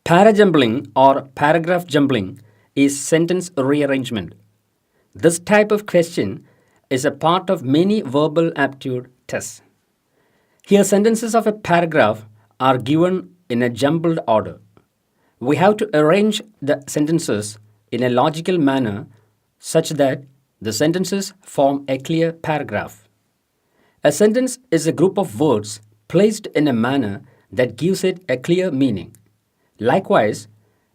Parajumbling or paragraph jumbling is sentence rearrangement. This type of question is a part of many verbal aptitude tests. Here, sentences of a paragraph are given in a jumbled order. We have to arrange the sentences in a logical manner such that the sentences form a clear paragraph. A sentence is a group of words placed in a manner that gives it a clear meaning. Likewise,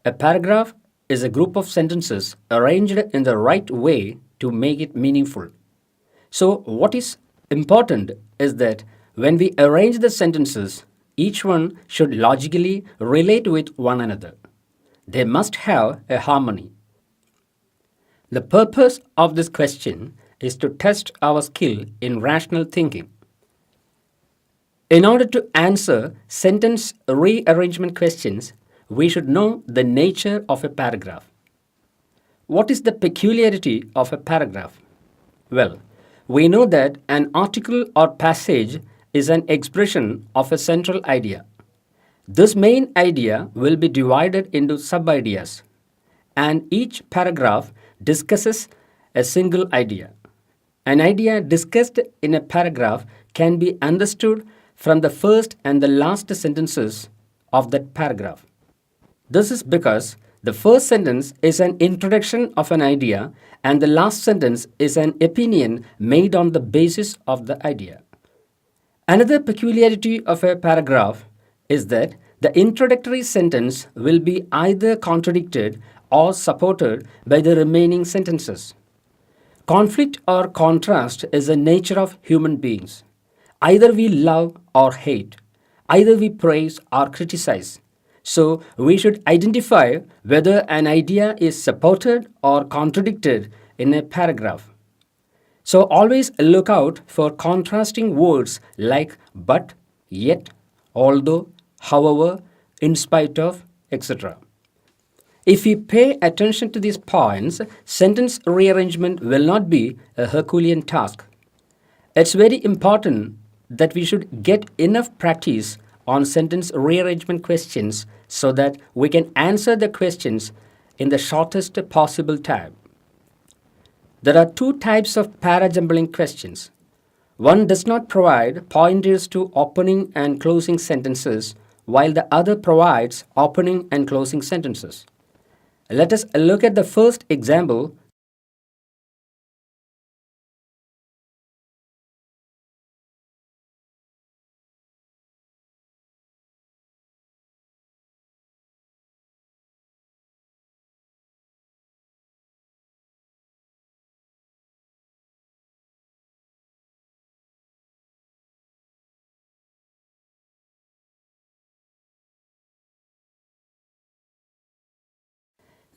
a paragraph is a group of sentences arranged in the right way to make it meaningful. So, what is important is that when we arrange the sentences, each one should logically relate with one another. They must have a harmony. The purpose of this question is to test our skill in rational thinking. In order to answer sentence rearrangement questions, we should know the nature of a paragraph. What is the peculiarity of a paragraph? Well, we know that an article or passage is an expression of a central idea. This main idea will be divided into sub-ideas, and each paragraph discusses a single idea. An idea discussed in a paragraph can be understood from the first and the last sentences of that paragraph. This is because the first sentence is an introduction of an idea and the last sentence is an opinion made on the basis of the idea. Another peculiarity of a paragraph is that the introductory sentence will be either contradicted or supported by the remaining sentences. Conflict or contrast is the nature of human beings. Either we love or hate, either we praise or criticize. So, we should identify whether an idea is supported or contradicted in a paragraph. So, always look out for contrasting words like but, yet, although, however, in spite of, etc. If we pay attention to these points, sentence rearrangement will not be a Herculean task. It's very important that we should get enough practice on sentence rearrangement questions so that we can answer the questions in the shortest possible time. There are two types of parajumbling questions. One does not provide pointers to opening and closing sentences, while the other provides opening and closing sentences. Let us look at the first example.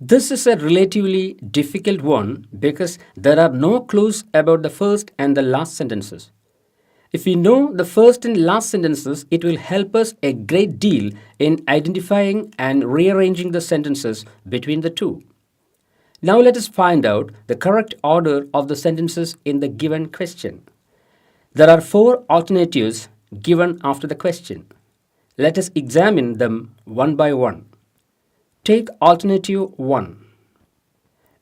This is a relatively difficult one because there are no clues about the first and the last sentences. If we know the first and last sentences, it will help us a great deal in identifying and rearranging the sentences between the two. Now let us find out the correct order of the sentences in the given question. There are four alternatives given after the question. Let us examine them one by one. Take alternative 1.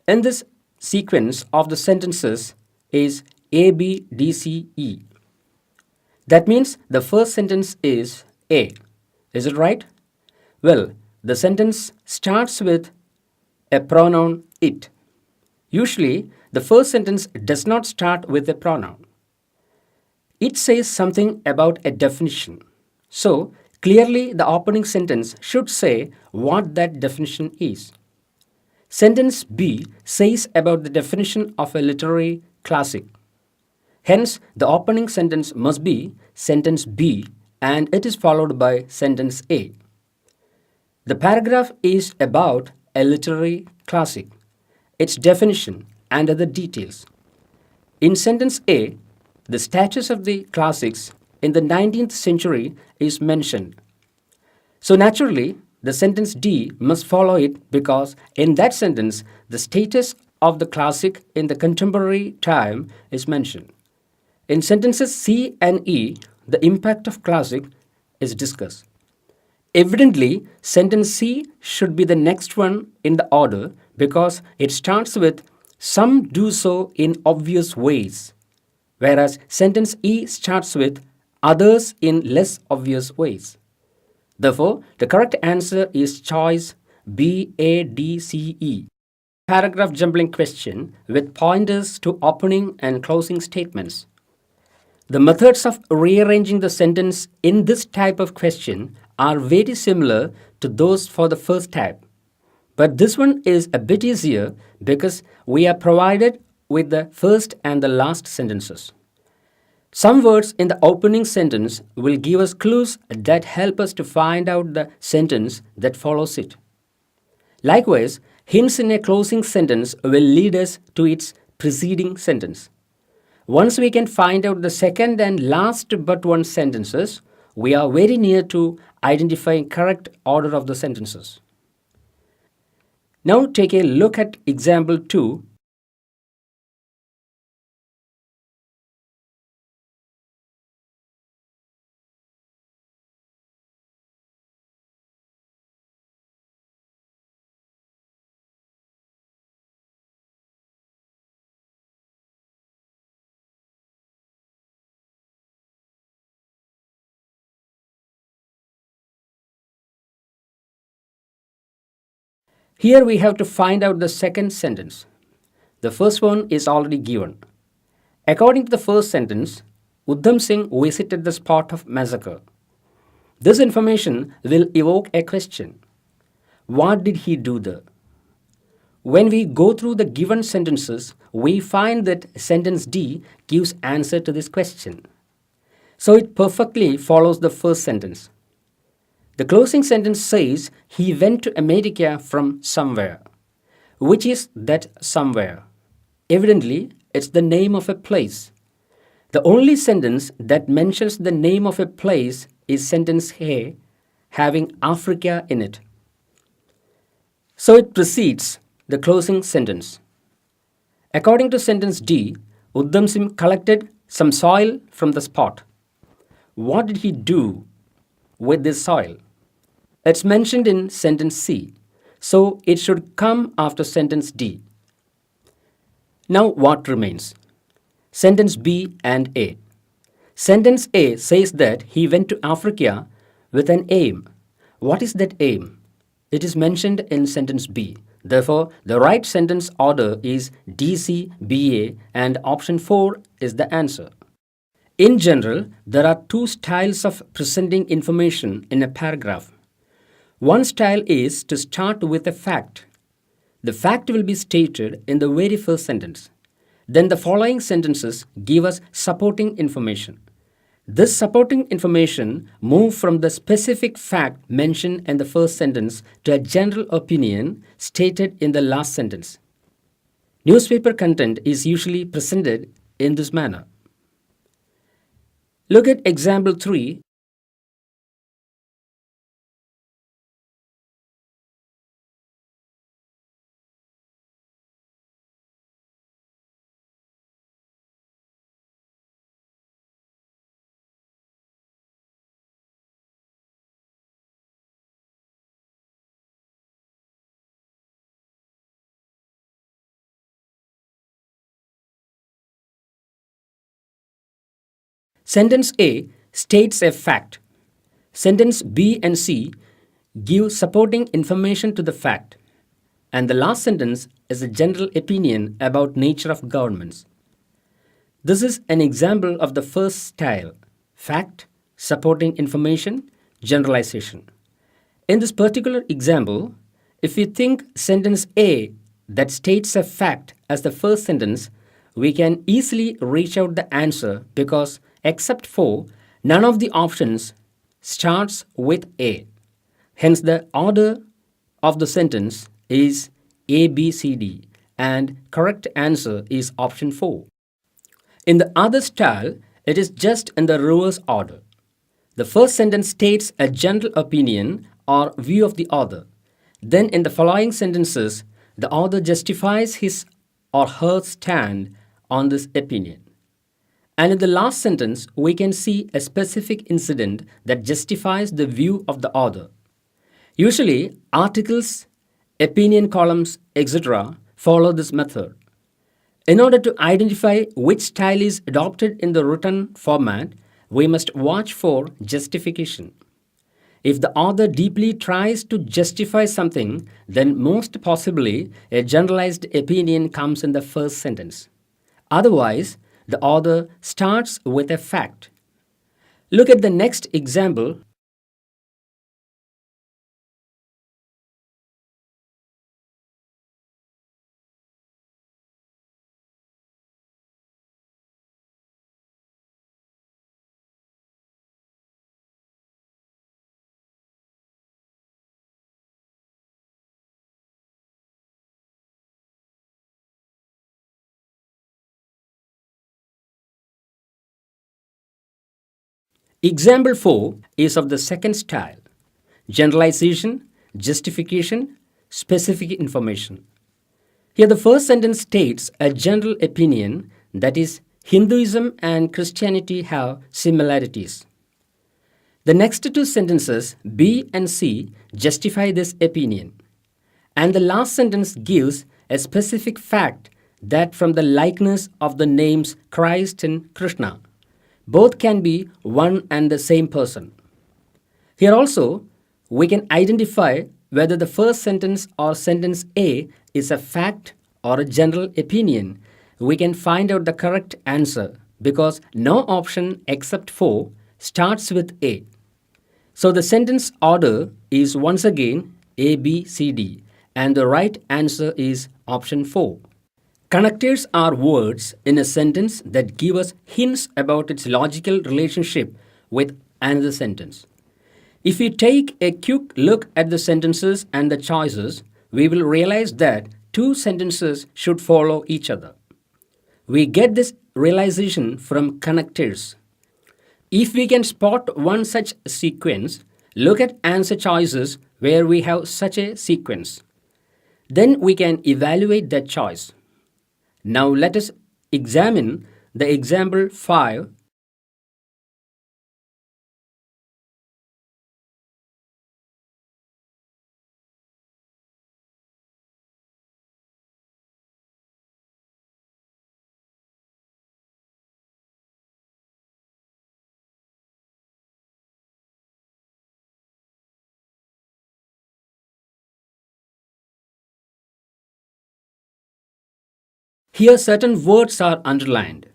In this sequence of the sentences is A, B, D, C, E. That means the first sentence is A. Is it right? Well, the sentence starts with a pronoun it. Usually, the first sentence does not start with a pronoun. It says something about a definition. So, clearly, the opening sentence should say what that definition is. Sentence B says about the definition of a literary classic. Hence, the opening sentence must be sentence B and it is followed by sentence A. The paragraph is about a literary classic, its definition and other details. In sentence A, the status of the classics in the 19th century is mentioned. So naturally, the sentence D must follow it because in that sentence, the status of the classic in the contemporary time is mentioned. In sentences C and E, the impact of classic is discussed. Evidently, sentence C should be the next one in the order because it starts with some do so in obvious ways, whereas sentence E starts with others in less obvious ways. Therefore, the correct answer is choice B, A, D, C, E. Paragraph jumbling question with pointers to opening and closing statements. The methods of rearranging the sentence in this type of question are very similar to those for the first type. But this one is a bit easier because we are provided with the first and the last sentences. Some words in the opening sentence will give us clues that help us to find out the sentence that follows it. Likewise, hints in a closing sentence will lead us to its preceding sentence. Once we can find out the second and last but one sentences, we are very near to identifying correct order of the sentences. Now take a look at example 2. Here we have to find out the second sentence. The first one is already given. According to the first sentence, Uddham Singh visited the spot of massacre. This information will evoke a question. What did he do there? When we go through the given sentences, we find that sentence D gives answer to this question. So it perfectly follows the first sentence. The closing sentence says he went to America from somewhere. Which is that somewhere? Evidently, it's the name of a place. The only sentence that mentions the name of a place is sentence A, having Africa in it. So it precedes the closing sentence. According to sentence D, Uddham Singh collected some soil from the spot. What did he do with this soil? It's mentioned in sentence C, so it should come after sentence D. Now what remains? Sentence B and A. Sentence A says that he went to Africa with an aim. What is that aim? It is mentioned in sentence B. Therefore, the right sentence order is DCBA and option 4 is the answer. In general, there are two styles of presenting information in a paragraph. One style is to start with a fact. The fact will be stated in the very first sentence. Then the following sentences give us supporting information. This supporting information moves from the specific fact mentioned in the first sentence to a general opinion stated in the last sentence. Newspaper content is usually presented in this manner. Look at example 3. Sentence A states a fact. Sentence B and C give supporting information to the fact. And the last sentence is a general opinion about nature of governments. This is an example of the first style: fact, supporting information, generalization. In this particular example, if we think sentence A that states a fact as the first sentence, we can easily reach out the answer because except for none of the options starts with A. Hence the order of the sentence is A, B, C, D and correct answer is option 4. In the other style, it is just in the reverse order. The first sentence states a general opinion or view of the author. Then in the following sentences, the author justifies his or her stand on this opinion. And in the last sentence, we can see a specific incident that justifies the view of the author. Usually, articles, opinion columns, etc. follow this method. In order to identify which style is adopted in the written format, we must watch for justification. If the author deeply tries to justify something, then most possibly a generalized opinion comes in the first sentence. Otherwise, the author starts with a fact. Look at the next example. Example 4 is of the second style: generalization, justification, specific information. Here, the first sentence states a general opinion, that is, Hinduism and Christianity have similarities. The next two sentences, B and C, justify this opinion. And the last sentence gives a specific fact that from the likeness of the names Christ and Krishna, both can be one and the same person. Here also, we can identify whether the first sentence or sentence A is a fact or a general opinion. We can find out the correct answer because no option except 4 starts with A. So the sentence order is once again A, B, C, D, and the right answer is option 4. Connectors are words in a sentence that give us hints about its logical relationship with another sentence. If we take a quick look at the sentences and the choices, we will realize that two sentences should follow each other. We get this realization from connectors. If we can spot one such sequence, look at answer choices where we have such a sequence. Then we can evaluate that choice. Now let us examine the example 5. Here certain words are underlined.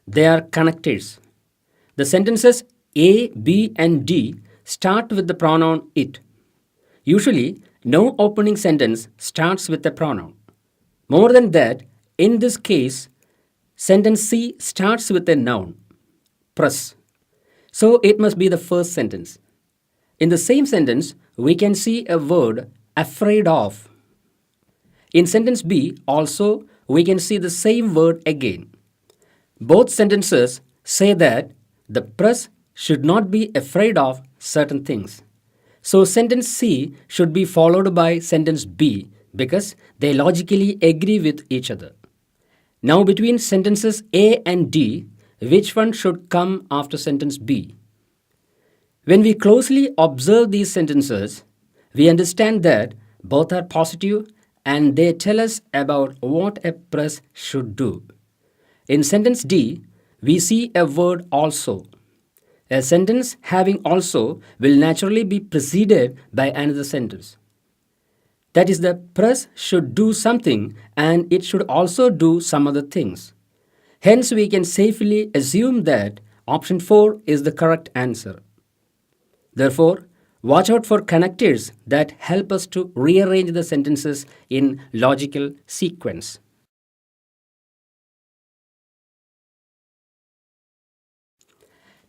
They are connectors. The sentences A, B, and D start with the pronoun it. Usually, no opening sentence starts with a pronoun. More than that, in this case, sentence C starts with a noun, press. So it must be the first sentence. In the same sentence, we can see a word afraid of. In sentence B, also, we can see the same word again. Both sentences say that the press should not be afraid of certain things. So sentence C should be followed by sentence B because they logically agree with each other. Now between sentences A and D, which one should come after sentence B? When we closely observe these sentences, we understand that both are positive and they tell us about what a press should do. In sentence D, we see a word also. A sentence having also will naturally be preceded by another sentence. That is, the press should do something and it should also do some other things. Hence, we can safely assume that option 4 is the correct answer. Therefore, watch out for connectors that help us to rearrange the sentences in logical sequence.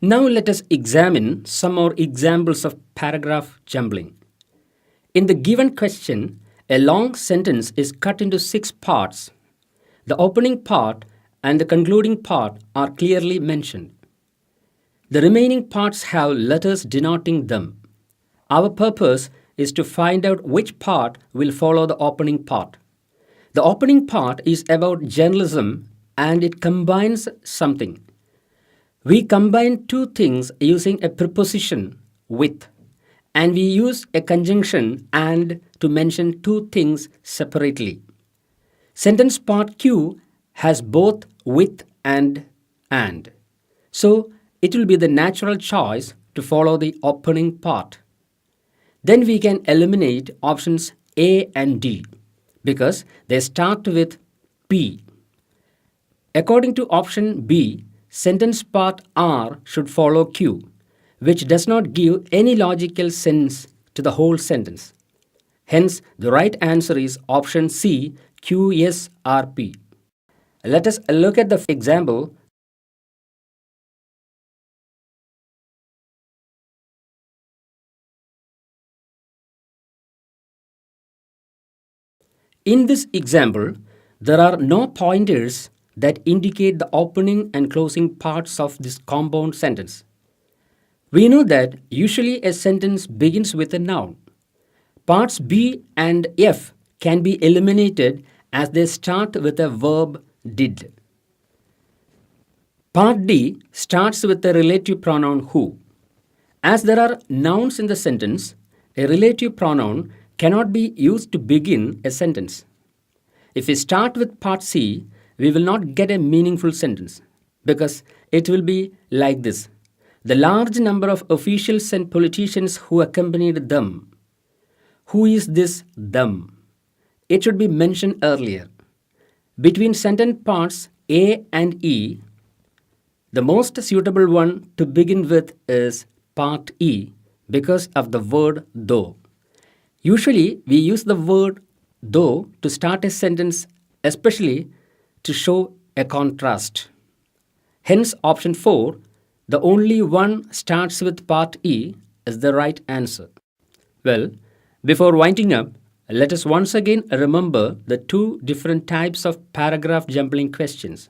Now let us examine some more examples of paragraph jumbling. In the given question, a long sentence is cut into 6 parts. The opening part and the concluding part are clearly mentioned. The remaining parts have letters denoting them. Our purpose is to find out which part will follow the opening part. The opening part is about journalism and it combines something. We combine two things using a preposition with, and we use a conjunction and to mention two things separately. Sentence part Q has both with and. So it will be the natural choice to follow the opening part. Then we can eliminate options A and D because they start with P. According to option B, sentence part R should follow Q, which does not give any logical sense to the whole sentence. Hence, the right answer is option C, QSRP. Let us look at the example. In this example, there are no pointers that indicate the opening and closing parts of this compound sentence. We know that usually a sentence begins with a noun. Parts B and F can be eliminated as they start with a verb did. Part D starts with a relative pronoun who. As there are nouns in the sentence, a relative pronoun cannot be used to begin a sentence. If we start with part C, we will not get a meaningful sentence because it will be like this. The large number of officials and politicians who accompanied them. Who is this them? It should be mentioned earlier. Between sentence parts A and E, the most suitable one to begin with is part E because of the word though. Usually, we use the word though to start a sentence, especially to show a contrast. Hence, option 4, the only one starts with part E, is the right answer. Well, before winding up, let us once again remember the two different types of paragraph jumbling questions.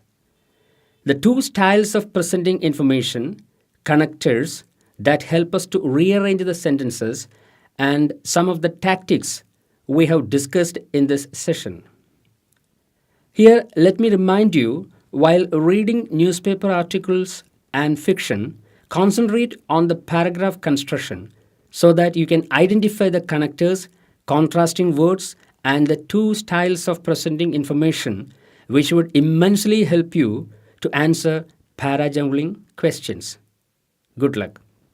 The two styles of presenting information, connectors that help us to rearrange the sentences, and some of the tactics we have discussed in this session. Here, let me remind you, while reading newspaper articles and fiction, concentrate on the paragraph construction so that you can identify the connectors, contrasting words, and the two styles of presenting information, which would immensely help you to answer parajumbling questions. Good luck.